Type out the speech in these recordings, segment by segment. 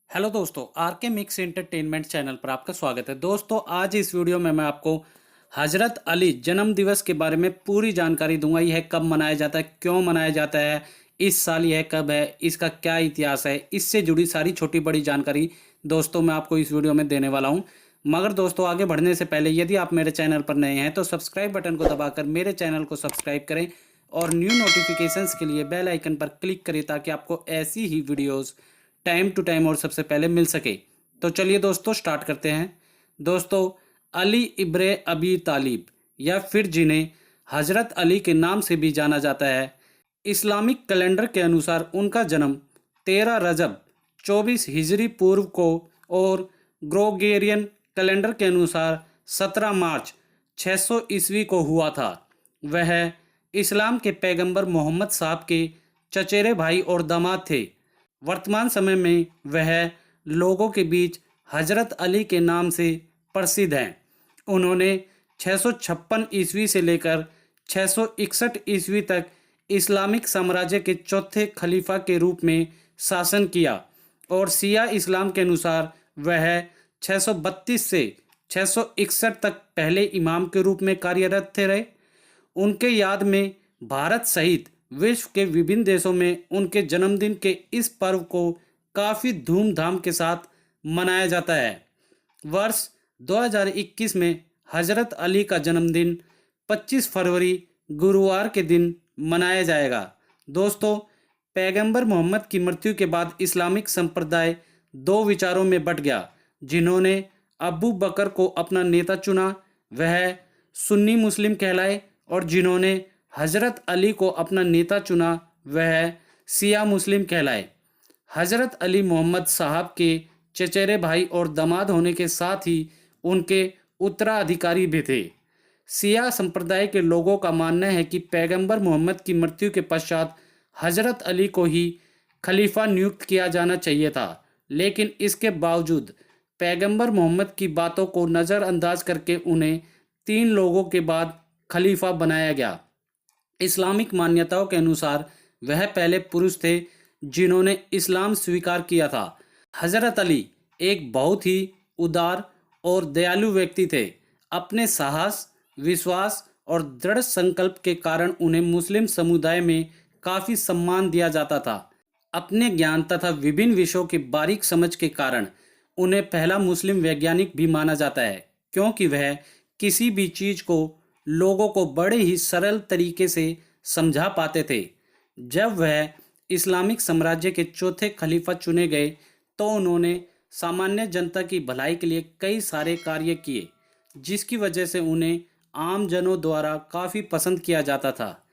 Hello दोस्तों, are के mix entertainment channel पर आपका स्वागत है। दोस्तों, आज इस वीडियो में मैं आपको हजरत अली जन्म दिवस के बारे में पूरी जानकारी दूंगा। यह कब मनाया जाता है, क्यों मनाया जाता है, इस साल यह कब है, इसका क्या इतिहास है, इससे जुड़ी सारी छोटी बड़ी जानकारी दोस्तों मैं आपको इस वीडियो में देने वाला हूं। मगर दोस्तों, आगे बढ़ने से पहले यदि आप मेरे चैनल पर नए हैं तो सब्सक्राइब बटन को दबाकर मेरे चैनल को सब्सक्राइब करें और न्यू नोटिफिकेशंस के लिए बेल आइकन पर क्लिक करें ताकि आपको ऐसी ही वीडियोज़ टाइम टू टाइम और सबसे पहले मिल सके। तो चलिए दोस्तों, स्टार्ट करते हैं। दोस्तों, अली इब्रे अबी तालिब या फिर जिन्हें हजरत अली के नाम से भी जाना जाता है, इस्लामिक कैलेंडर के अनुसार उनका जन्म 13 रजब 24 हिजरी पूर्व को और ग्रोगेरियन कैलेंडर के अनुसार 17 मार्च 600 ईस्वी को हुआ था। वह इस्लाम के पैगंबर मोहम्मद साहब के चचेरे भाई और दामाद थे। वर्तमान समय में वह लोगों के बीच हजरत अली के नाम से प्रसिद्ध हैं। उन्होंने 656 ईस्वी से लेकर 661 ईस्वी तक इस्लामिक साम्राज्य के चौथे खलीफा के रूप में शासन किया और शिया इस्लाम के अनुसार वह 632 से 661 तक पहले इमाम के रूप में कार्यरत थे रहे। उनके याद में भारत सहित विश्व के विभिन्न देशों में उनके जन्मदिन के इस पर्व को काफ़ी धूमधाम के साथ मनाया जाता है। वर्ष 2021 में हजरत अली का जन्मदिन 25 फरवरी गुरुवार के दिन मनाया जाएगा। दोस्तों, पैगंबर मोहम्मद की मृत्यु के बाद इस्लामिक संप्रदाय दो विचारों में बट गया। जिन्होंने अबू बकर को अपना नेता चुना वह सुन्नी मुस्लिम कहलाए और जिन्होंने हजरत अली को अपना नेता चुना वह शिया मुस्लिम कहलाए। हजरत अली मोहम्मद साहब के चचेरे भाई और दामाद होने के साथ ही उनके उत्तराधिकारी भी थे। शिया संप्रदाय के लोगों का मानना है कि पैगंबर मोहम्मद की मृत्यु के पश्चात हजरत अली को ही खलीफा नियुक्त किया जाना चाहिए था, लेकिन इसके बावजूद पैगंबर मोहम्मद की बातों को नज़रअंदाज करके उन्हें 3 लोगों के बाद खलीफा बनाया गया। इस्लामिक मान्यताओं के अनुसार वह पहले पुरुष थे जिन्होंने इस्लाम स्वीकार किया था। हजरत अली एक बहुत ही उदार और दयालु व्यक्ति थे। अपने साहस, विश्वास और दृढ़ संकल्प के कारण उन्हें मुस्लिम समुदाय में काफ़ी सम्मान दिया जाता था। अपने ज्ञान तथा विभिन्न विषयों की बारीक समझ के कारण उन्हें पहला मुस्लिम वैज्ञानिक भी माना जाता है, क्योंकि वह किसी भी चीज़ को लोगों को बड़े ही सरल तरीके से समझा पाते थे। जब वह इस्लामिक साम्राज्य के चौथे खलीफा चुने गए तो उन्होंने सामान्य जनता की भलाई के लिए कई सारे कार्य किए, जिसकी वजह से उन्हें आम जनों द्वारा काफ़ी पसंद किया जाता था।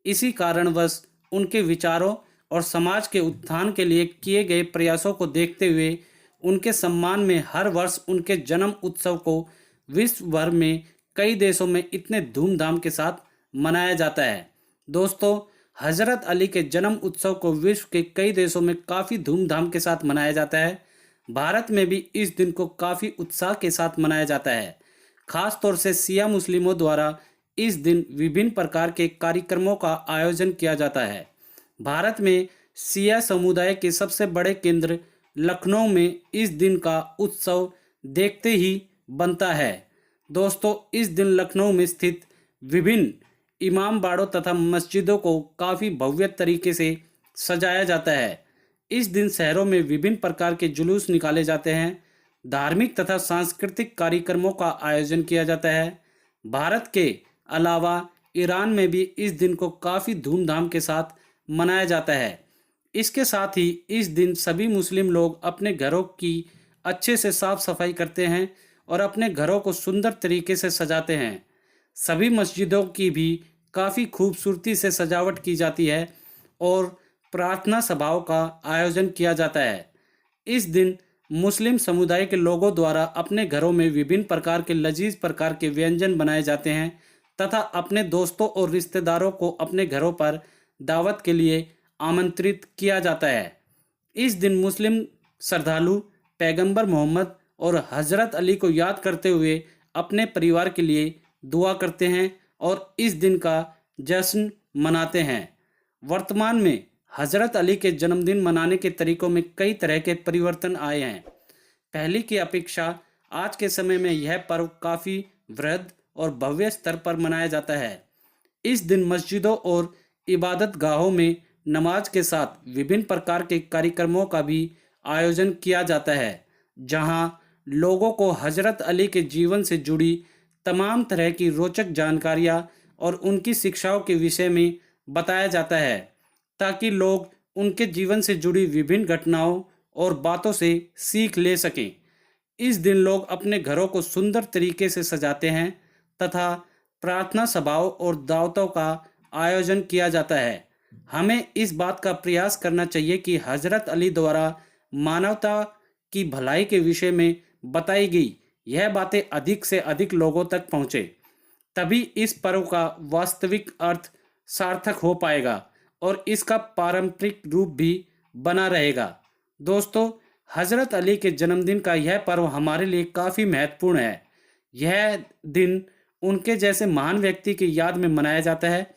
इसी कारणवश उनके विचारों और समाज के उत्थान के लिए किए गए प्रयासों को देखते हुए उनके सम्मान में हर वर्ष उनके जन्म उत्सव को विश्व भर में कई देशों में इतने धूमधाम के साथ मनाया जाता है। दोस्तों, हजरत अली के जन्म उत्सव को विश्व के कई देशों में काफ़ी धूमधाम के साथ मनाया जाता है। भारत में भी इस दिन को काफ़ी उत्साह के साथ मनाया जाता है। खास तौर से शिया मुस्लिमों द्वारा इस दिन विभिन्न प्रकार के कार्यक्रमों का आयोजन किया जाता है। भारत में शिया समुदाय के सबसे बड़े केंद्र लखनऊ में इस दिन का उत्सव देखते ही बनता है। दोस्तों, इस दिन लखनऊ में स्थित विभिन्न इमाम बाड़ों तथा मस्जिदों को काफ़ी भव्य तरीके से सजाया जाता है। इस दिन शहरों में विभिन्न प्रकार के जुलूस निकाले जाते हैं। धार्मिक तथा सांस्कृतिक कार्यक्रमों का आयोजन किया जाता है। भारत के अलावा ईरान में भी इस दिन को काफ़ी धूमधाम के साथ मनाया जाता है। इसके साथ ही इस दिन सभी मुस्लिम लोग अपने घरों की अच्छे से साफ सफाई करते हैं और अपने घरों को सुंदर तरीके से सजाते हैं। सभी मस्जिदों की भी काफ़ी खूबसूरती से सजावट की जाती है और प्रार्थना सभाओं का आयोजन किया जाता है। इस दिन मुस्लिम समुदाय के लोगों द्वारा अपने घरों में विभिन्न प्रकार के लजीज प्रकार के व्यंजन बनाए जाते हैं तथा अपने दोस्तों और रिश्तेदारों को अपने घरों पर दावत के लिए आमंत्रित किया जाता है। इस दिन मुस्लिम श्रद्धालु पैगंबर मोहम्मद और हजरत अली को याद करते हुए अपने परिवार के लिए दुआ करते हैं और इस दिन का जश्न मनाते हैं। वर्तमान में हजरत अली के जन्मदिन मनाने के तरीकों में कई तरह के परिवर्तन आए हैं। पहले की अपेक्षा आज के समय में यह पर्व काफ़ी वृहद और भव्य स्तर पर मनाया जाता है। इस दिन मस्जिदों और इबादत गाहों में नमाज के साथ विभिन्न प्रकार के कार्यक्रमों का भी आयोजन किया जाता है, जहां लोगों को हजरत अली के जीवन से जुड़ी तमाम तरह की रोचक जानकारियां और उनकी शिक्षाओं के विषय में बताया जाता है, ताकि लोग उनके जीवन से जुड़ी विभिन्न घटनाओं और बातों से सीख ले सकें। इस दिन लोग अपने घरों को सुंदर तरीके से सजाते हैं तथा प्रार्थना सभाओं और दावतों का आयोजन किया जाता है। हमें इस बात का प्रयास करना चाहिए कि हजरत अली द्वारा मानवता की भलाई के विषय में बताई गई यह बातें अधिक से अधिक लोगों तक पहुँचे। तभी इस पर्व का वास्तविक अर्थ सार्थक हो पाएगा और इसका पारंपरिक रूप भी बना रहेगा। दोस्तों, हजरत अली के जन्मदिन का यह पर्व हमारे लिए काफ़ी महत्वपूर्ण है। यह दिन उनके जैसे महान व्यक्ति की याद में मनाया जाता है,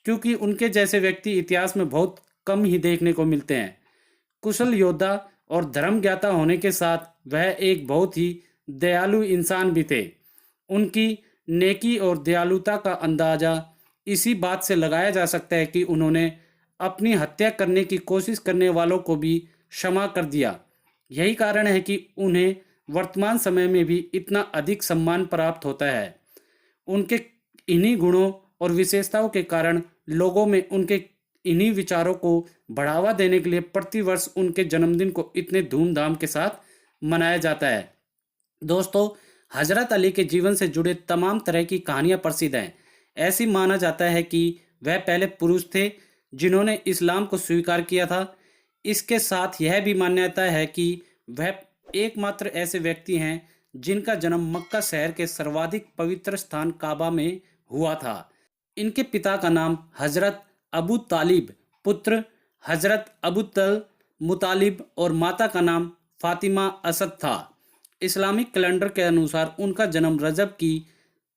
क्योंकि उनके जैसे व्यक्ति इतिहास में बहुत कम ही देखने को मिलते हैं। कुशल योद्धा और धर्मज्ञाता होने के साथ वह एक बहुत ही दयालु इंसान भी थे। उनकी नेकी और दयालुता का अंदाजा इसी बात से लगाया जा सकता है कि उन्होंने अपनी हत्या करने की कोशिश करने वालों को भी क्षमा कर दिया। यही कारण है कि उन्हें वर्तमान समय में भी इतना अधिक सम्मान प्राप्त होता है। उनके इन्हीं गुणों और विशेषताओं के कारण लोगों में उनके इन्हीं विचारों को बढ़ावा देने के लिए प्रतिवर्ष उनके जन्मदिन को इतने धूमधाम के साथ मनाया जाता है। दोस्तों, हजरत अली के जीवन से जुड़े तमाम तरह की कहानियां प्रसिद्ध हैं। ऐसी माना जाता है कि वह पहले पुरुष थे जिन्होंने इस्लाम को स्वीकार किया था। इसके साथ यह भी मान्यता है कि वह एकमात्र ऐसे व्यक्ति हैं जिनका जन्म मक्का शहर के सर्वाधिक पवित्र स्थान काबा में हुआ था। इनके पिता का नाम हजरत अबू तालिब पुत्र हजरत अबू तल मुतालिब और माता का नाम फातिमा असद था। इस्लामिक कैलेंडर के अनुसार उनका जन्म रजब की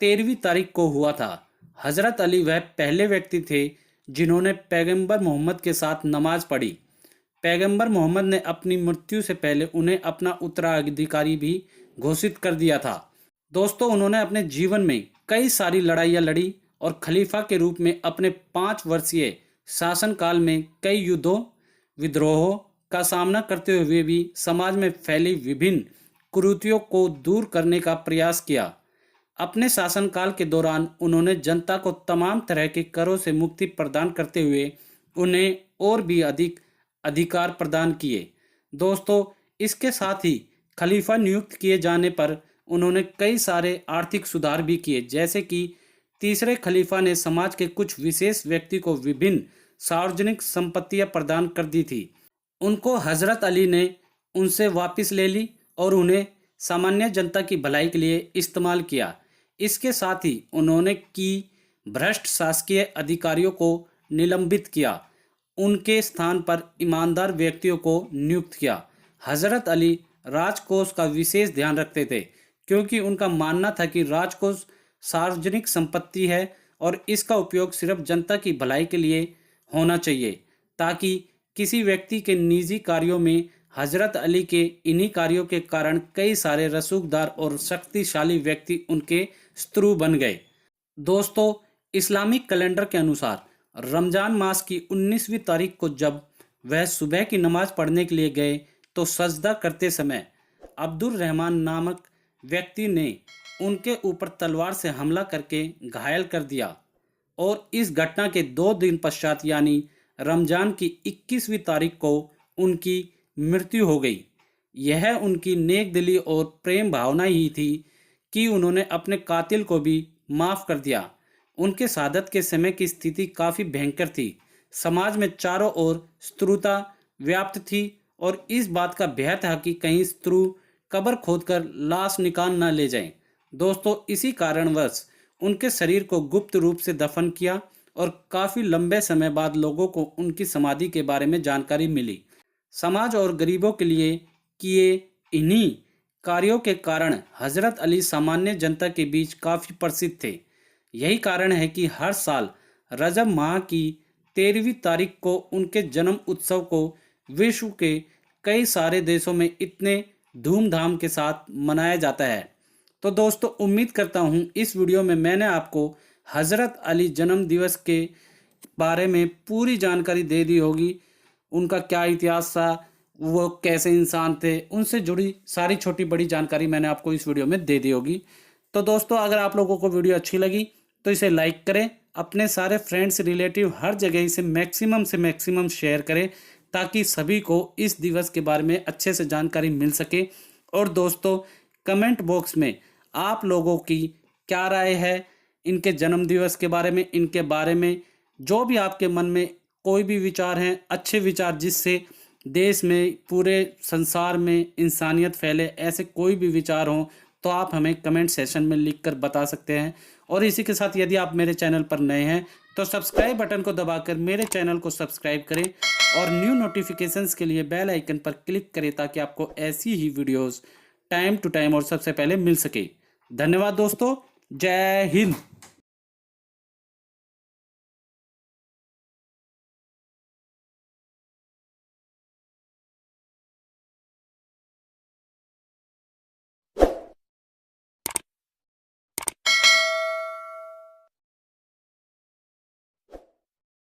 13वीं तारीख को हुआ था। हजरत अली वह पहले व्यक्ति थे जिन्होंने पैगंबर मोहम्मद के साथ नमाज पढ़ी। पैगंबर मोहम्मद ने अपनी मृत्यु से पहले उन्हें अपना उत्तराधिकारी भी घोषित कर दिया था। दोस्तों, उन्होंने अपने जीवन में कई सारी लड़ाइयाँ लड़ी और खलीफा के रूप में अपने 5 वर्षीय शासनकाल में कई युद्धों विद्रोहों का सामना करते हुए भी समाज में फैली विभिन्न कुरीतियों को दूर करने का प्रयास किया। अपने शासनकाल के दौरान उन्होंने जनता को तमाम तरह के करों से मुक्ति प्रदान करते हुए उन्हें और भी अधिक अधिकार प्रदान किए। दोस्तों, इसके साथ ही खलीफा नियुक्त किए जाने पर उन्होंने कई सारे आर्थिक सुधार भी किए, जैसे कि तीसरे खलीफा ने समाज के कुछ विशेष व्यक्ति को विभिन्न सार्वजनिक संपत्तियां प्रदान कर दी थी। उनको हजरत अली ने उनसे वापस ले ली और उन्हें सामान्य जनता की भलाई के लिए इस्तेमाल किया। इसके साथ ही उन्होंने की भ्रष्ट शासकीय अधिकारियों को निलंबित किया, उनके स्थान पर ईमानदार व्यक्तियों को नियुक्त किया। हजरत अली राजकोष का विशेष ध्यान रखते थे, क्योंकि उनका मानना था कि राजकोष सार्वजनिक संपत्ति है और इसका उपयोग सिर्फ जनता की भलाई के लिए होना चाहिए, ताकि किसी व्यक्ति के निजी कार्यों में हजरत अली के इन्हीं कार्यों के कारण कई सारे रसूखदार और शक्तिशाली व्यक्ति उनके शत्रु बन गए। दोस्तों, इस्लामिक कैलेंडर के अनुसार रमजान मास की 19वीं तारीख को जब वह सुबह की नमाज पढ़ने के लिए गए तो सजदा करते समय अब्दुल रहमान नामक व्यक्ति ने उनके ऊपर तलवार से हमला करके घायल कर दिया और इस घटना के 2 दिन पश्चात यानी रमजान की 21वीं तारीख को उनकी मृत्यु हो गई। यह उनकी नेक दिली और प्रेम भावना ही थी कि उन्होंने अपने कातिल को भी माफ़ कर दिया। उनके शहादत के समय की स्थिति काफ़ी भयंकर थी। समाज में चारों ओर शत्रुता व्याप्त थी और इस बात का भय था कि कहीं शत्रु कब्र खोदकर लाश निकाल न ले जाएं। दोस्तों, इसी कारणवश उनके शरीर को गुप्त रूप से दफन किया और काफ़ी लंबे समय बाद लोगों को उनकी समाधि के बारे में जानकारी मिली। समाज और गरीबों के लिए किए इन्हीं कार्यों के कारण हजरत अली सामान्य जनता के बीच काफ़ी प्रसिद्ध थे। यही कारण है कि हर साल रजब माह की 13वीं तारीख को उनके जन्म उत्सव को विश्व के कई सारे देशों में इतने धूमधाम के साथ मनाया जाता है। तो दोस्तों उम्मीद करता हूँ इस वीडियो में मैंने आपको हज़रत अली जन्म दिवस के बारे में पूरी जानकारी दे दी होगी। उनका क्या इतिहास था, वो कैसे इंसान थे, उनसे जुड़ी सारी छोटी बड़ी जानकारी मैंने आपको इस वीडियो में दे दी होगी। तो दोस्तों अगर आप लोगों को वीडियो अच्छी लगी तो इसे लाइक करें, अपने सारे फ्रेंड्स रिलेटिव हर जगह इसे मैक्सिमम से मैक्सिमम शेयर करें ताकि सभी को इस दिवस के बारे में अच्छे से जानकारी मिल सके। और दोस्तों कमेंट बॉक्स में आप लोगों की क्या राय है इनके जन्म दिवस के बारे में, इनके बारे में जो भी आपके मन में कोई भी विचार हैं, अच्छे विचार जिससे देश में पूरे संसार में इंसानियत फैले, ऐसे कोई भी विचार हों तो आप हमें कमेंट सेशन में लिखकर बता सकते हैं। और इसी के साथ यदि आप मेरे चैनल पर नए हैं तो सब्सक्राइब बटन को दबाकर मेरे चैनल को सब्सक्राइब करें और न्यू नोटिफिकेशंस के लिए बेल आइकन पर क्लिक करें ताकि आपको ऐसी ही वीडियोस टाइम टू टाइम और सबसे पहले मिल सके। धन्यवाद दोस्तों, जय हिंद।